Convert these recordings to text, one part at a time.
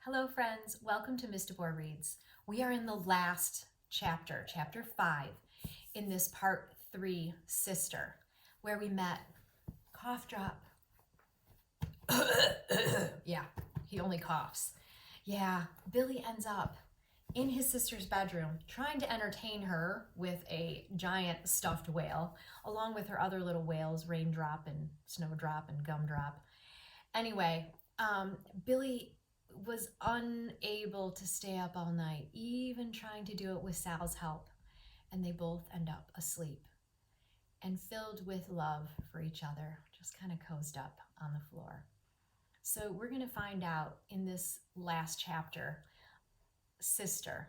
Hello, friends. Welcome to Miss DeBoer Reads. We are in the last chapter, chapter 5, in this part 3, Sister, where we met Cough Drop. Yeah, he only coughs. Yeah, Billy ends up in his sister's bedroom trying to entertain her with a giant stuffed whale, along with her other little whales, Raindrop and Snowdrop and Gumdrop. Anyway, Billy was unable to stay up all night, even trying to do it with Sal's help, and they both end up asleep and filled with love for each other, just kind of cozied up on the floor. So we're going to find out in this last chapter, Sister,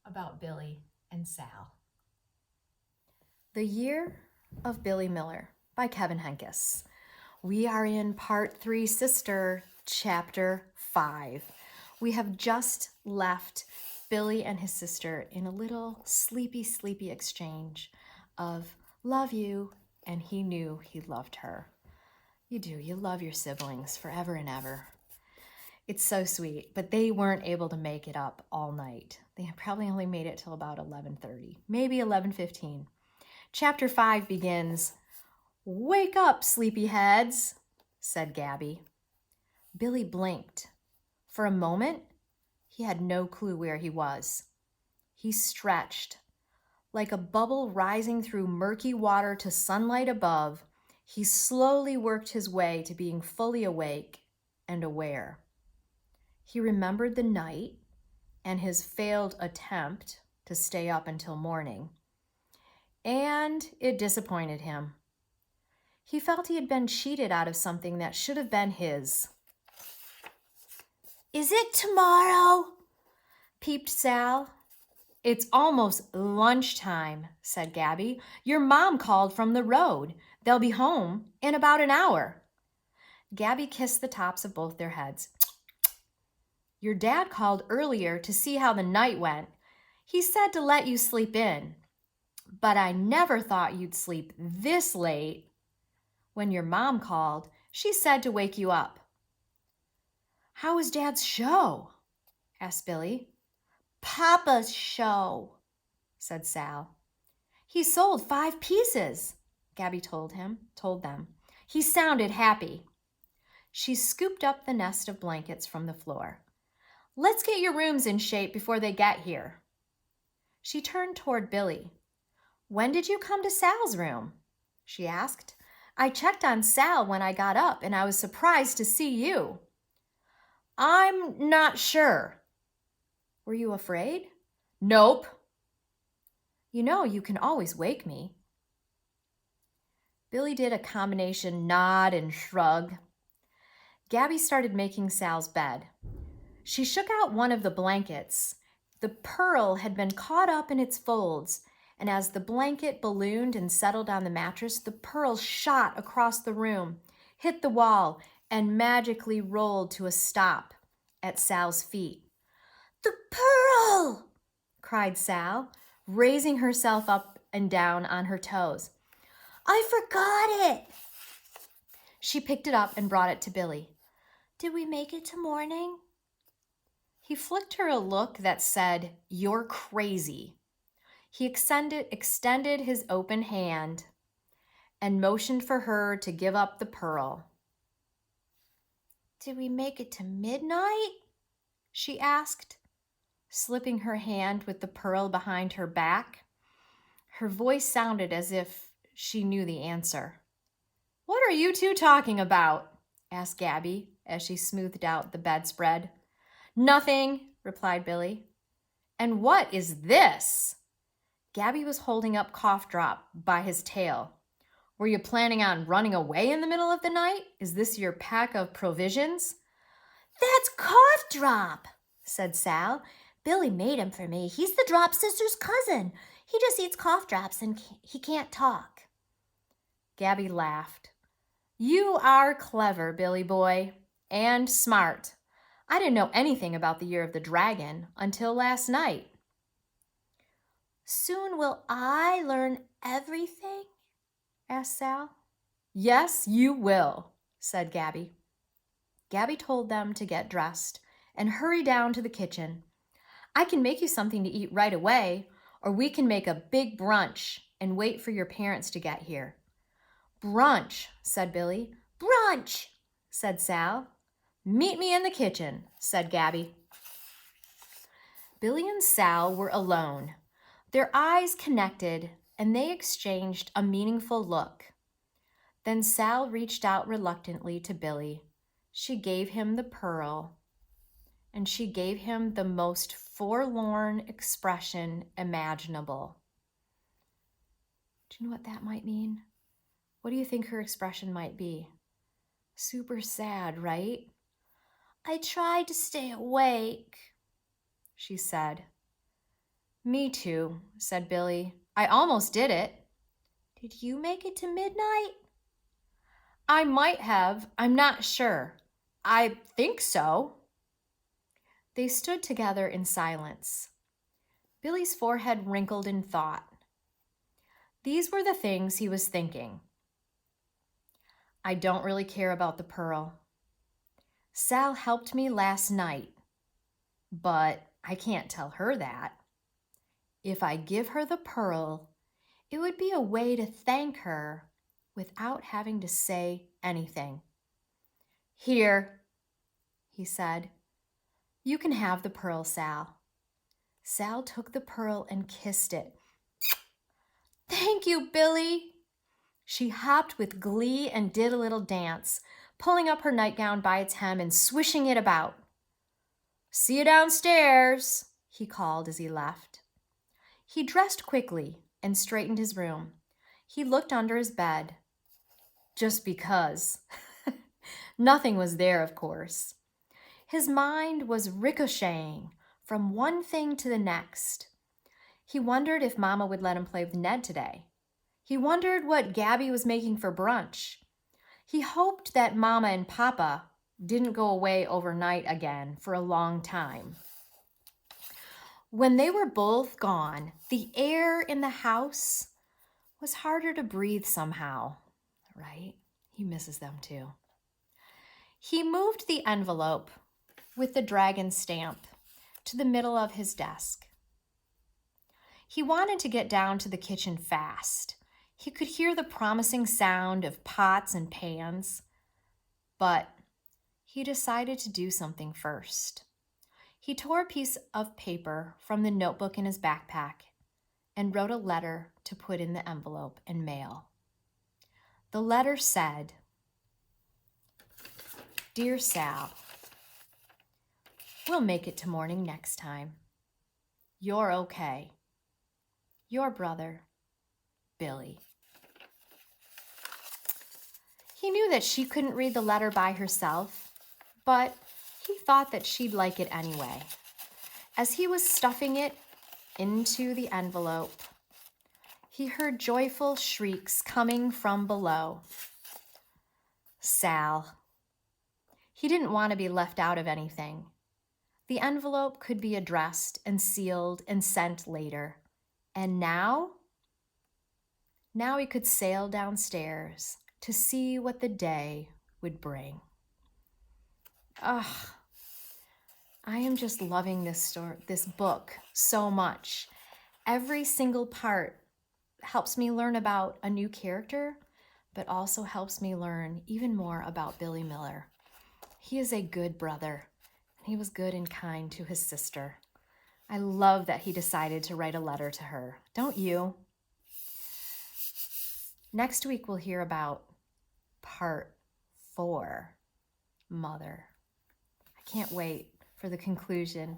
about Billy and Sal. The Year of Billy Miller by Kevin Henkes. We are in part 3, Sister, chapter 5. We have just left Billy and his sister in a little sleepy exchange of love you, and he knew he loved her. You do, you love your siblings forever and ever. It's so sweet, but they weren't able to make it up all night. They probably only made it till about 11:30, maybe 11:15. Chapter 5 begins, "Wake up, sleepyheads," said Gabby. Billy blinked. For a moment, he had no clue where he was. He stretched. Like a bubble rising through murky water to sunlight above, he slowly worked his way to being fully awake and aware. He remembered the night and his failed attempt to stay up until morning, and it disappointed him. He felt he had been cheated out of something that should have been his. "Is it tomorrow?" peeped Sal. "It's almost lunchtime," said Gabby. "Your mom called from the road. They'll be home in about an hour." Gabby kissed the tops of both their heads. "Your dad called earlier to see how the night went. He said to let you sleep in. But I never thought you'd sleep this late. When your mom called, she said to wake you up." "How was Dad's show?" asked Billy. "Papa's show," said Sal. "He sold 5 pieces," Gabby told them. "He sounded happy." She scooped up the nest of blankets from the floor. "Let's get your rooms in shape before they get here." She turned toward Billy. "When did you come to Sal's room?" she asked. "I checked on Sal when I got up, and I was surprised to see you." "I'm not sure." "Were you afraid?" "Nope." "You know you can always wake me." Billy did a combination nod and shrug. Gabby started making Sal's bed. She shook out one of the blankets. The pearl had been caught up in its folds, and as the blanket ballooned and settled on the mattress, the pearl shot across the room, hit the wall, and magically rolled to a stop at Sal's feet. "The pearl!" cried Sal, raising herself up and down on her toes. "I forgot it." She picked it up and brought it to Billy. "Did we make it to morning?" He flicked her a look that said, "You're crazy." He extended his open hand and motioned for her to give up the pearl. "Did we make it to midnight?" she asked, slipping her hand with the pearl behind her back. Her voice sounded as if she knew the answer. "What are you two talking about?" asked Gabby as she smoothed out the bedspread. "Nothing," replied Billy. "And what is this?" Gabby was holding up Cough Drop by his tail. "Were you planning on running away in the middle of the night? Is this your pack of provisions?" "That's Cough Drop," said Sal. "Billy made him for me. He's the Drop sister's cousin. He just eats cough drops and he can't talk." Gabby laughed. "You are clever, Billy boy, and smart. I didn't know anything about the Year of the Dragon until last night." "Soon will I learn everything?" asked Sal. "Yes, you will," said Gabby. Gabby told them to get dressed and hurry down to the kitchen. I can make you something to eat right away, or we can make a big brunch and wait for your parents to get here. Brunch, said Billy. Brunch, said Sal. Meet me in the kitchen, said Gabby. Billy and Sal were alone. Their eyes connected, and they exchanged a meaningful look. Then Sal reached out reluctantly to Billy. She gave him the pearl, and she gave him the most forlorn expression imaginable. Do you know what that might mean? What do you think her expression might be? Super sad, right? I tried to stay awake, she said. Me too, said Billy. I almost did it. Did you make it to midnight? I might have. I'm not sure. I think so. They stood together in silence. Billy's forehead wrinkled in thought. These were the things he was thinking. I don't really care about the pearl. Sal helped me last night, but I can't tell her that. If I give her the pearl, it would be a way to thank her without having to say anything. Here, he said. You can have the pearl, Sal. Sal took the pearl and kissed it. Thank you, Billy. She hopped with glee and did a little dance, pulling up her nightgown by its hem and swishing it about. See you downstairs, he called as he left. He dressed quickly and straightened his room. He looked under his bed. Just because. Nothing was there, of course. His mind was ricocheting from one thing to the next. He wondered if Mama would let him play with Ned today. He wondered what Gabby was making for brunch. He hoped that Mama and Papa didn't go away overnight again for a long time. When they were both gone, the air in the house was harder to breathe somehow, right? He misses them too. He moved the envelope with the dragon stamp to the middle of his desk. He wanted to get down to the kitchen fast. He could hear the promising sound of pots and pans, but he decided to do something first. He tore a piece of paper from the notebook in his backpack and wrote a letter to put in the envelope and mail. The letter said, Dear Sal, we'll make it to morning next time. You're okay. Your brother, Billy. He knew that she couldn't read the letter by herself, but he thought that she'd like it anyway. As he was stuffing it into the envelope, he heard joyful shrieks coming from below. Sal. He didn't want to be left out of anything. The envelope could be addressed and sealed and sent later. And now he could sail downstairs to see what the day would bring. I am just loving this book so much. Every single part helps me learn about a new character, but also helps me learn even more about Billy Miller. He is a good brother, and he was good and kind to his sister. I love that he decided to write a letter to her. Don't you? Next week, we'll hear about part 4, Mother. I can't wait for the conclusion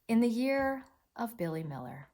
in the year of Billy Miller.